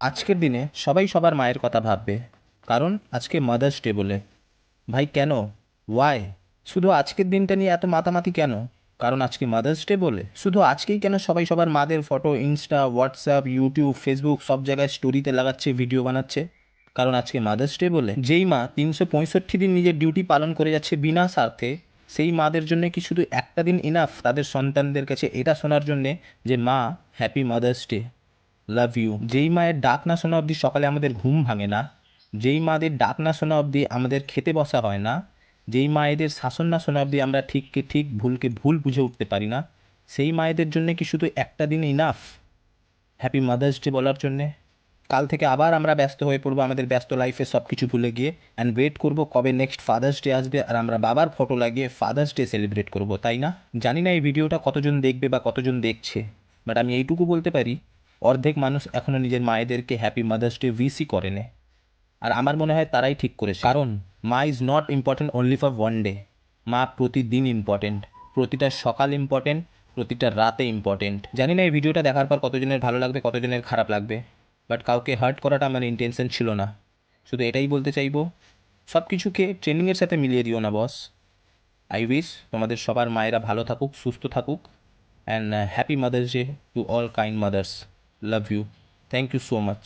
আজকের দিনে সবাই সবার মায়ের কথা ভাববে, কারণ আজকে মাদার্স ডে বলে। ভাই কেন? ওয়াই? শুধু আজকের দিনটা নিয়ে এত মাতামাতি কেন? কারণ আজকে মাদার্স ডে বলে? শুধু আজকেই কেন সবাই সবার মাদের photo Insta, WhatsApp, YouTube, Facebook সব জায়গায় স্টোরিতে লাগাচ্ছে, ভিডিও বানাচ্ছে? কারণ আজকে মাদার্স ডে বলে? যেই মা ৩৬৫ দিন নিজের ডিউটি পালন করে যাচ্ছে বিনা স্বার্থে, সেই মাদের জন্য কি শুধু একটা দিন ইনাফ তাদের সন্তানদের কাছে এটা শোনার জন্যে যে মা, happy mother's day, love you? যেই মায়ের ডাক না শোনা অবধি সকালে আমাদের ঘুম ভাঙে না, যেই মাদের ডাক না শোনা অবধি আমাদের খেতে বসা হয় না, যেই মায়েদের শাসন না শোনা অবধি আমরা ঠিককে ঠিক ভুলকে ভুল বুঝে উঠতে পারি না, সেই মায়েদের জন্য কি শুধু একটা দিন ইনাফ হ্যাপি মাদার্স ডে বলার জন্যে? কাল থেকে আবার আমরা ব্যস্ত হয়ে পড়বো আমাদের ব্যস্ত লাইফে সব কিছু ভুলে গিয়ে, অ্যান্ড ওয়েট করবো কবে নেক্সট ফাদার্স ডে আসবে আর আমরা বাবার ফটো লাগিয়ে ফাদার্স ডে সেলিব্রেট করবো, তাই না? জানি না এই ভিডিওটা কতজন দেখবে বা কতজন দেখছে, বাট আমি এইটুকু বলতে পারি, অর্ধেক মানুষ এখনও নিজের মায়েদেরকে হ্যাপি মাদার্স ডে উইশই করে না। আর আমার মনে হয় তারাই ঠিক করেছে, কারণ মা is not important only for one day. মা প্রতিদিন ইম্পর্টেন্ট, প্রতিটা সকাল ইম্পর্টেন্ট, প্রতিটা রাতে ইম্পর্টেন্ট। জানি না এই ভিডিওটা দেখার পর কতজনের ভালো লাগবে, কতজনের খারাপ লাগবে, বাট কাউকে হার্ট করাটা আমার ইন্টেনশন ছিল না। শুধু এটাই বলতে চাইবো, সব কিছুকে ট্রেনিংয়ের সাথে মিলিয়ে দিও না বস। আই উইশ তোমাদের সবার মায়েরা ভালো থাকুক, সুস্থ থাকুক, and happy mother's day to all kind mothers. Love you. Thank you so much.